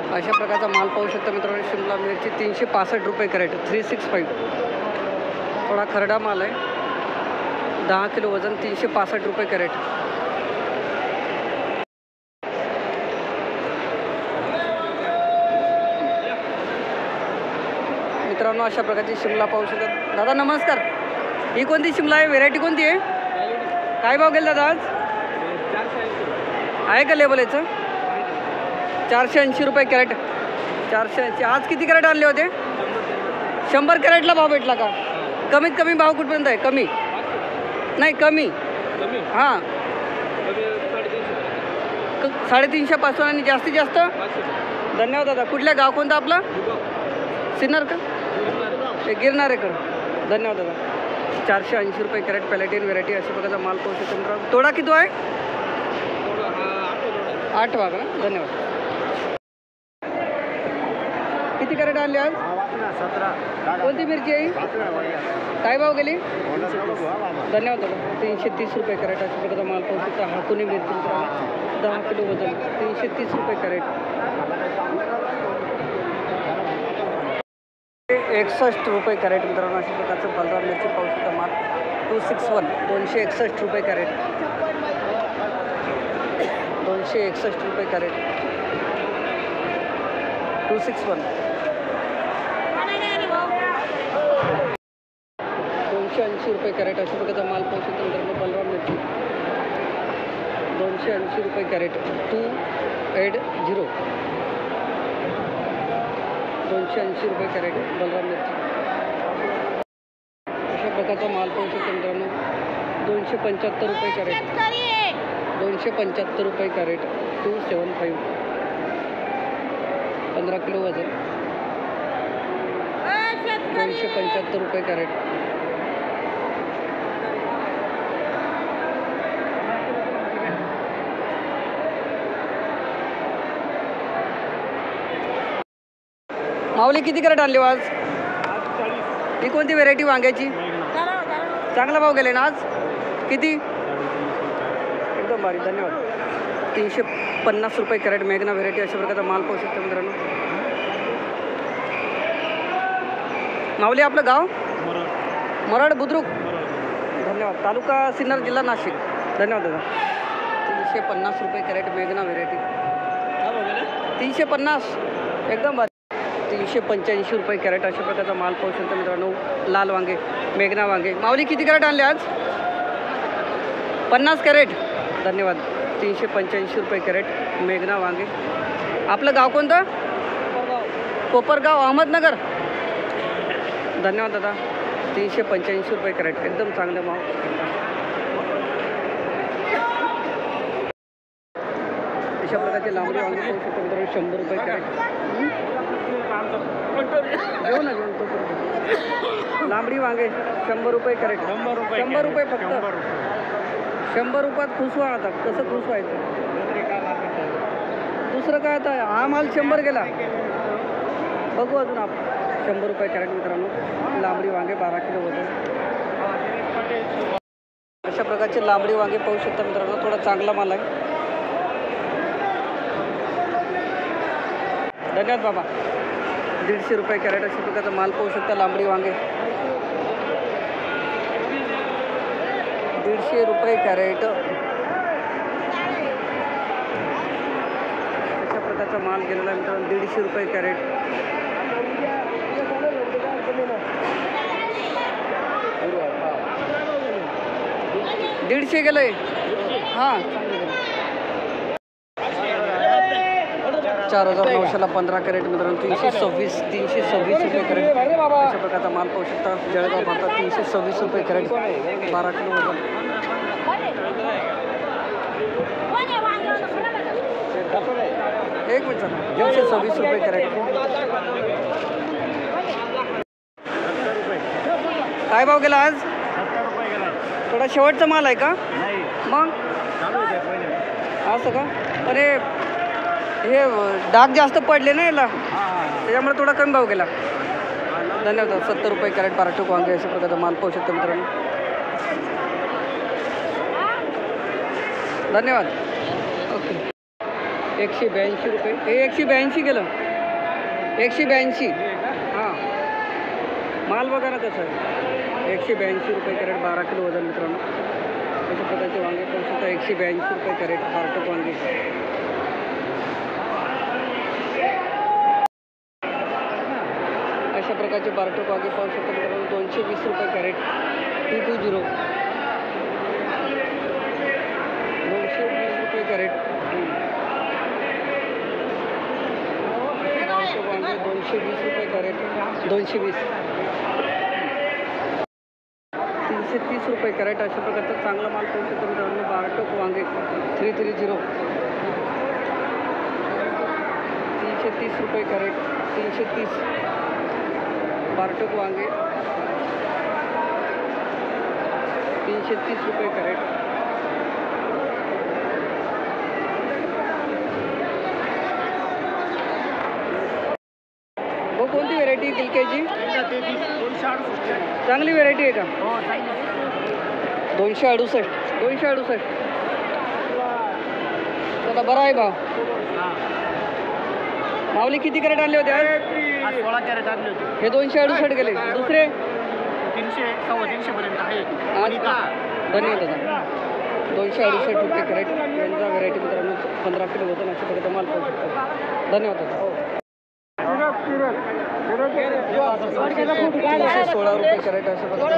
अशा प्रकारचा माल पाहू शकता मित्रांनो. शिमला मिरची 365 रुपये कॅरेट 365. थोडा खरडा माल आहे. 10 किलो वजन 365 रुपये कॅरेट. मित्रांनो अशा प्रकारची शिमला पाहू शकता. दादा नमस्कार. ही कोणती शिमला आहे? व्हेरायटी कोणती आहे? काय भाव गेला दादा आज? आहे का लेबल याचं? 480 रुपये कॅरेट. 480. आज किती कॅरेट आणले होते? 100 कॅरेटला भाव भेटला का? कमीत कमी भाव कुठपर्यंत आहे? कमी नाही, कमी. हां 350 पासून आणि जास्तीत जास्त. धन्यवाद दादा. कुठल्या गाव कोणतं आपलं? सिन्नर का? हे गिरणार आहे का? धन्यवाद दादा. 480 रुपये कॅरेट पॅलेटिन व्हेरायटी अशा प्रकारचा माल पाहू शकतो. तोडा किती आहे? 8 वागा. धन्यवाद. किती कॅरेट आणले आज? 17. कोणती मिरची आहे? काय भाव गेली? धन्यवाद दादा. 330 रुपये कॅरेट अशा प्रकारचा माल पाहू शकता. हाकुनी मिरची 10 किलो वजन 330 रुपये कॅरेट. 61 रुपये कॅरेट मित्रांनो. अशा प्रकारचं बलराम मिरची पाहू शकता. माल 261 261 रुपये कॅरेट. 261 रुपये कॅरेट 261. 280 रुपये कॅरेट अशा प्रकारचा माल पाहू शकतो मित्रांनो. बलराम मिरची 280 रुपये कॅरेट 280. 280 रुपये कॅरेट बलराम मिरची. अशा प्रकारचा माल पाहू शकतो मित्रांनो. 275 रुपये कॅरेट. 275 रुपये कॅरेट 275. 15 किलो वजन 275 रुपये कॅरेट. माऊली किती कॅरेट आणले आज? ही कोणती व्हेरायटी वांग्याची? चांगला भाव गेले ना आज? किती? एकदम भारी. धन्यवाद. 350 रुपये कॅरेट मेघना व्हेरायटी अशा प्रकारचा माल पाहू शकतो मित्रांनो. माऊली आपलं गाव? मरड बुद्रुक. धन्यवाद. तालुका सिन्नर जिल्हा नाशिक. धन्यवाद दादा. 350 रुपये कॅरेट मेघना व्हेरायटी. 350 एकदम भारी. 385 रुपये कॅरेट अशा प्रकारचा माल पाहू शकतो मित्रांनो. लाल वांगे मेघना वांगे. माऊली किती कॅरेट आणले आज? 50 कॅरेट. धन्यवाद. 385 रुपये कॅरेट मेघना वांगे. आपलं गाव कोणतं? कोपरगाव अहमदनगर. धन्यवाद दादा. 385 रुपये कॅरेट एकदम चांगलं भाव. अशा प्रकारचे लांबडी वांगे पाहू शकतो मित्रांनो. 100 रुपये कॅरेट. घेऊ ना घेऊन तो. लांबडी वांगे 100 रुपये कॅरेट. 100 रुपये फक्त. 100 रुपयात खुश व्हा. आता कसं खुश व्हायचं? दुसरं काय आता? हा माल 100 गेला. बघू अजून आपण. 100 रुपये कॅरेट मित्रांनो. लांबडी वांगे 12 किलो वजन. अशा प्रकारचे लांबडी वांगे पाहू शकता मित्रांनो. थोडा चांगला माल आहे. धन्यवाद बाबा. 150 रुपये कॅरेट अशा प्रकारचा माल पाहू शकता. लांबडी वांगे 150 रुपये कॅरेट. अशा प्रकारचा माल गेलेला मित्रांनो. 150 रुपये कॅरेट. 150 गेलंय. हां 4,900ला 15 कॅरेट मित्रांनो. 326 रुपये कॅरेट अशा प्रकारचा माल पाहू शकता. जळगाव भारतात 326 रुपये कॅरेट 12 किलो वजन. एक मिनिट. 326 रुपये कॅरेट. काय भाव गेला आज? थोडा शेवटचा माल आहे का? मग असं का? अरे हे डाग जास्त पडले ना याला, त्याच्यामुळे थोडा कमी भाव गेला. धन्यवाद. 70 रुपये कॅरेट पराठे वांगे अशा प्रकारचा माल पाहू शकतो मित्रांनो. धन्यवाद. ओके. 182 रुपये. हे 182 गेलं. 182. हां, माल बघा ना कसं आहे. 182 रुपये कॅरेट, 12 किलो वजन मित्रांनो. अशा प्रकारचे वांगे पाहू शकता. 182 रुपये कॅरेट बारटोक वांगे. अशा प्रकारचे बारटोक वांगे पाहू शकता मित्रांनो. 220 रुपये कॅरेट. 220. 220 रुपये कॅरेट. बारटोक वांगे 220 रुपये कॅरेट. 220. 330 रुपये कॅरेट. अशा प्रकारचा चांगला माल पाहू शकतो मित्रांनो. बारटोक वांगे 330. 330 रुपये कॅरेट. 330. बारटोक वांगे 330 रुपये कॅरेट. हो, कोणती व्हेरायटी गिलक्याची? चांगली व्हेरायटी आहे का? 268. 268. आता बरा आहे भाव. माऊली किती कॅरेट आणले होते आज? 16 कॅरेट आणले होते. हे 268 गेले. दुसरे 300 350 पर्यंत आहे. धन्यवाद दादा. 268 रुपये कॅरेट. यांचा व्हेरायटी मित्रांनो 15 किलो वजन अशा प्रकारचा माल पाहू शकतो. धन्यवाद दादा. 316 रुपये कॅरेट. अशा प्रकारचा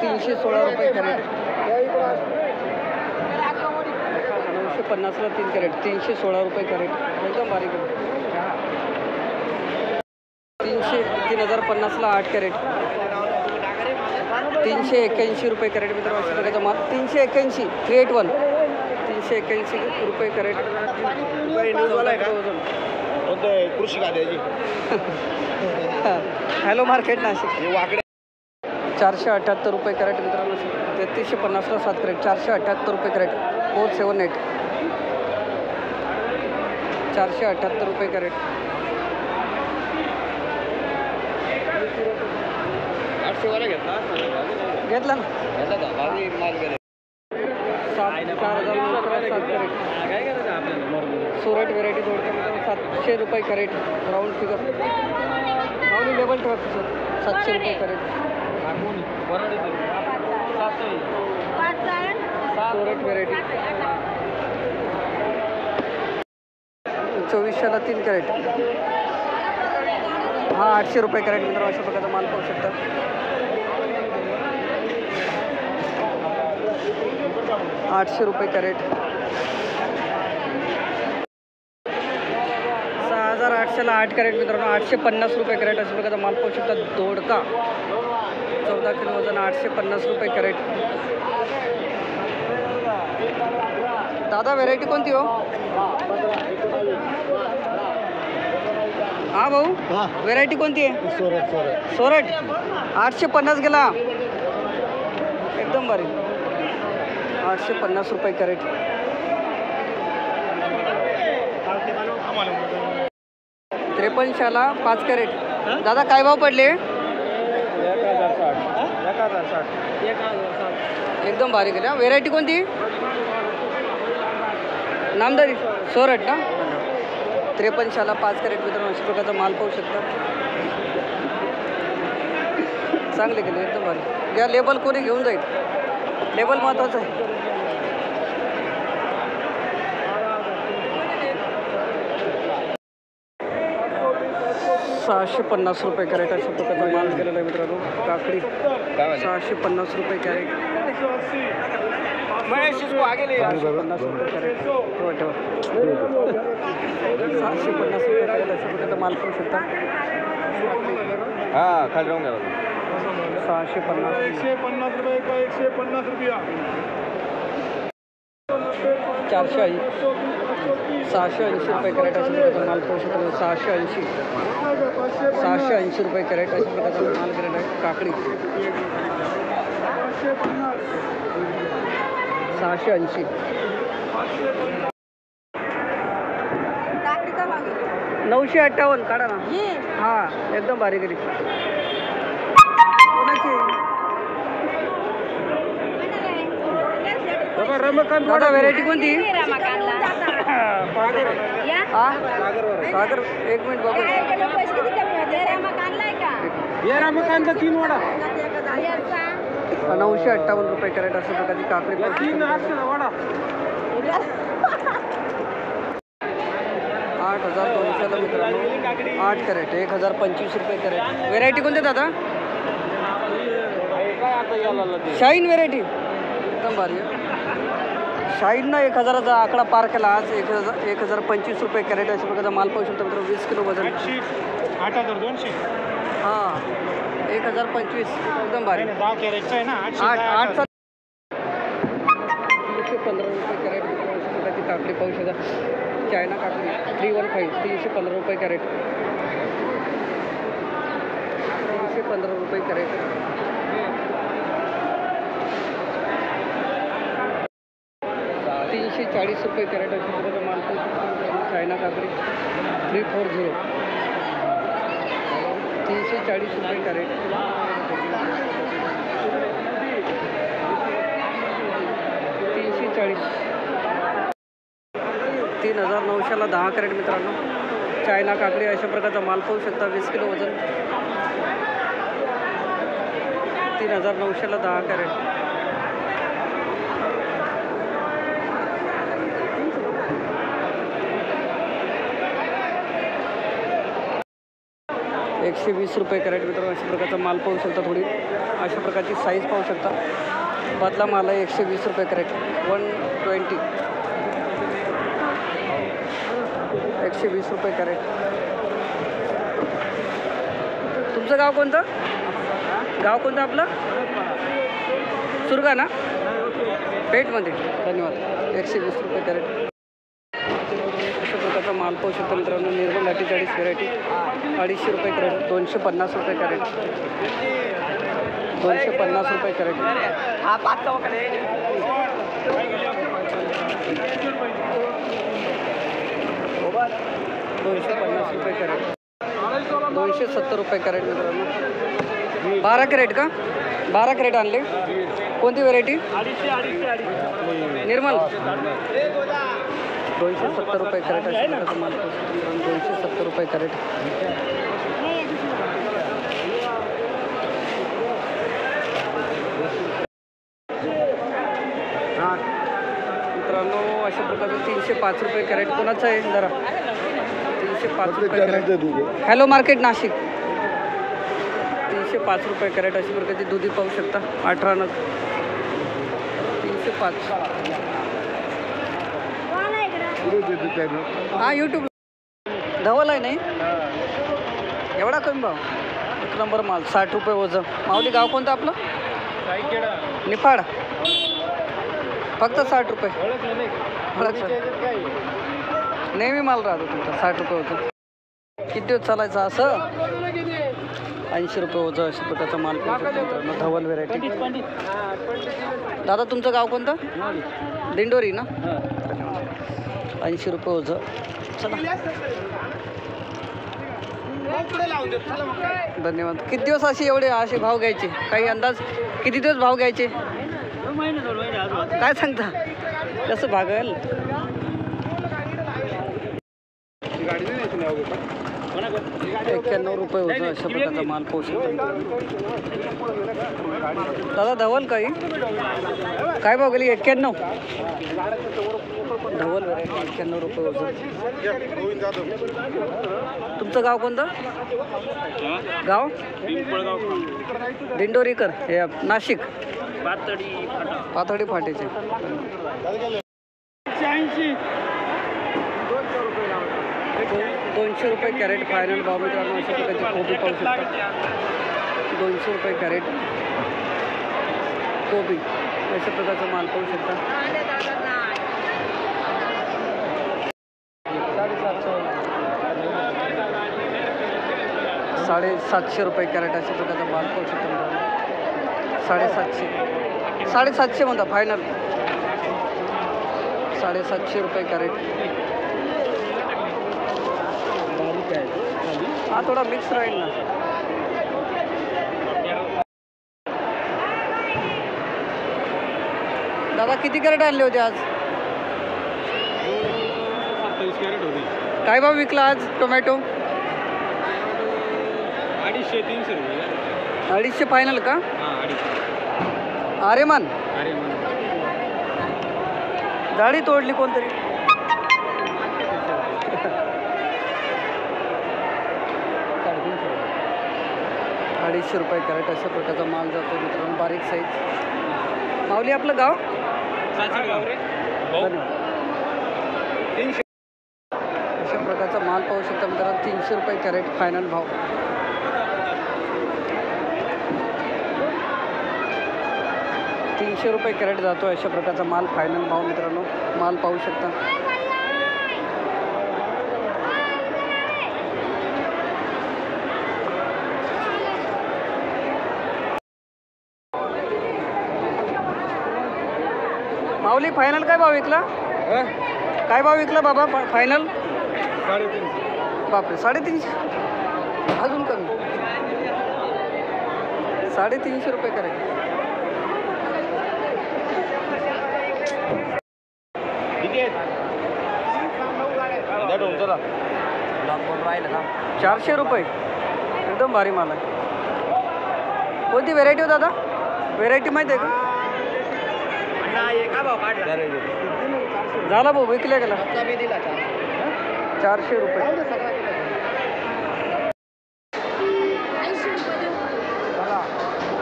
316 रुपये कॅरेट. 950ला 3 कॅरेट. 316 रुपये कॅरेट. एकदम बारीक. 3050ला 8 कॅरेट. 381 रुपये कॅरेट मित्रांनो. अशा प्रकारचा माल 381. 381. 381 रुपये कॅरेट. कृषी खात्याची. Hello market Nashik. 478 रुपये कॅरेट मित्रांनो. 3350ला 7 कॅरेट. 478 रुपये कॅरेट. 478. 478 रुपये कॅरेट. 800 वाला घेतला घेतला ना. 4,907 कॅरेट. सोरट व्हेरायटी जोडतो 700 रुपये crate. Round figure. Mauli label ठेवा सर. 700 रुपये कॅरेट. Sorted variety. 2400ला 3 कॅरेट. हा 800 रुपये कॅरेट मित्रांनो. अशा प्रकारचा माल पाहू शकता. 800 रुपये कॅरेट. 6800ला 8 कॅरेट मित्रांनो. 850 रुपये कॅरेट. अशा प्रकारचा माल पाहू शकता. दोडका 14 किलो वजन. 850 रुपये कॅरेट. दादा व्हेरायटी कोणती हो? हा भाऊ, व्हेरायटी कोणती आहे? सोरट. 850 गेला. एकदम भारी. 850 रुपये कॅरेट. 5300ला 5 कॅरेट. दादा काय भाव पडले? 1060. एकदम भारी गेल्या. व्हेरायटी कोणती? नामदारी. सोरट ना. 5300ला 5 कॅरेट मित्रांनो. अशा प्रकारचा माल पाहू शकता. चांगले गेले. एकदम भारी. या लेबल कोणी घेऊन जाईल. लेबल महत्त्वाचं आहे. 650 रुपये कॅरेट. अशा प्रकारचा माल गेलेला आहे मित्रांनो. काकडी 650 रुपये कॅरेट. 650 रुपये कॅरेट. 750 रुपये कॅरेट. अशा प्रकारचा माल पाहू शकता. हां खाली राहून गेला. 650. 150 रुपये. 150 रुपया. 480. 680 रुपये कॅरेट. अशा प्रकारचा माल पाहू शकता. 680. 680 रुपये कॅरेट. अशा प्रकारचा माल कॅरेट आहे. काकडी 680. 958 काढा ना. हां एकदम भारी गेली. कोणाची? दादा व्हेरायटी कोणती? हा सागर, एक मिनिट बघू. रमकांदा 3 वडा 958 रुपये कॅरेट अशा प्रकारची काकडी. 800 वडा 8,200 मित्रांनो 8 कॅरेट 1,025 रुपये कॅरेट. व्हेरायटी कोणती दादा? शाईन व्हेरायटी एकदम भारी आहे. शाईननं 1,000चा आकडा पार केला आज. 1,025 रुपये कॅरेट अशा प्रकारचा माल पाहू शकतो मित्रांनो. 20 किलो वजन. 8,200 हां 1,025 एकदम भारी. 10 कॅरेटचा आहे ना. 8 315 रुपये कॅरेट अशा प्रकारची काकडी पाहू शकता. चायना काकडी 315 315 रुपये कॅरेट. 315 रुपये कॅरेट. 340 रुपये कॅरेट अशा प्रकारचा माल पाहू शकतो. चायना काकडी 340 340 रुपये कॅरेट. 340 3,900ला 10 कॅरेट मित्रांनो. चायना काकडी अशा प्रकारचा माल पाहू शकता. 20 किलो वजन. 3,900ला 10 कॅरेट. 120 रुपये कॅरेट मित्रांनो. अशा प्रकारचा माल पाहू शकता. थोडी अशा प्रकारची साईज पाहू शकता. बदला माल आहे 120 रुपये कॅरेट. 120 120 रुपये कॅरेट. तुमचं गाव कोणतं? गाव कोणतं आपलं? सुरगा ना पेठमध्ये. धन्यवाद. 120 रुपये कॅरेट अशा प्रकारचा माल पाहू शकतो मित्रांनो. निर्मल 48 व्हेरायटी 250 रुपये कॅरेट. 250 रुपये कॅरेट. 250 रुपये कॅरेट. 250 रुपये कॅरेट. 270 रुपये कॅरेट मित्रांनो. 12 कॅरेट का? 12 कॅरेट आणले. कोणती व्हेरायटी? निर्मल. 270 रुपये कॅरेट अशा प्रकारचा माल पाहू शकतो मित्रांनो. 270 रुपये कॅरेट. मित्रांनो अशा प्रकारचे 305 रुपये कॅरेट. कोणाचं आहे जरा? 305 रुपये कॅरेट. Hello market Nashik. 305 रुपये कॅरेट अशा प्रकारची दुधी पाहू शकता. 18 नग 305. हां यूट्यूब धवल आहे नाही एवढा कमी भाव. 1 नंबर माल. 60 रुपये वजन. माऊली गाव कोणतं आपलं? निफाड. फक्त 60 रुपये. नेहमी माल राहतो तुमचा. 60 रुपये वजन. किती दिवस चालायचं असं? 80 रुपये वजन अशा प्रकारचा माल मित्रांनो. धवल व्हेरायटी. दादा तुमचं गाव कोणतं? दिंडोरी ना. 80 रुपये वजन. चला धन्यवाद. किती दिवस असे भाव घ्यायचे? काही अंदाज किती दिवस भाव घ्यायचे? काय सांगता? कसं भागेल? 91 रुपये होतं अशा प्रकारचा माल पाहू शकतो. दादा धवल काही काय भाव गेली? 91 धवल व्हेरायटी 91 रुपये होतं. तुमचं गाव कोणतं? गाव दिंडोरीकर हे नाशिक. पाथर्डी फाटेचे. 200 रुपये कॅरेट फायनल भाव मित्रांनो. अशा प्रकारची कोबी पाहू शकता. 200 रुपये कॅरेट कोबी अशा प्रकारचा माल पाहू शकता. 750 रुपये कॅरेट अशा प्रकारचा माल पाहू शकता. 750 म्हणता फायनल. 750 रुपये कॅरेट. हा थोडा मिक्स राहील ना. दादा किती कॅरेट आणले होते आज? 27 कॅरेट होती. काय भाव विकला आज टोमॅटो? 250-300 रुपये. 250 फायनल का? हां 250. अरे मान अरे मग जाळी तोडली कोणतरी. 250 रुपये कॅरेट अशा प्रकारचा माल जातो मित्रांनो, बारीक साईज. माऊली आपलं गाव? धन्यवाद. अशा प्रकारचा माल पाहू शकता मित्रांनो, 300 रुपये कॅरेट फायनल भाव. ₹300 कॅरेट जातो अशा प्रकारचा माल फायनल भाव मित्रांनो, माल पाहू शकता. माऊली फायनल काय भाव विकला? काय भाव विकला बाबा फायनल? 350. बापरे 350, अजून कमी. 350 रुपये कॅरेट. चला 400 रुपये, एकदम भारी माल आहे. कोणती व्हेरायटी हो दादा? व्हेरायटी माहिती आहे का? झाला भाऊ, विकले गेला. 400 रुपये.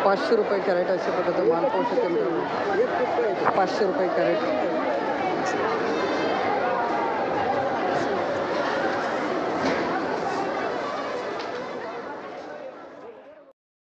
500 रुपये कॅरेट अशा प्रकारचा माल पाहू शकतो मित्रांनो. 500 रुपये कॅरेट.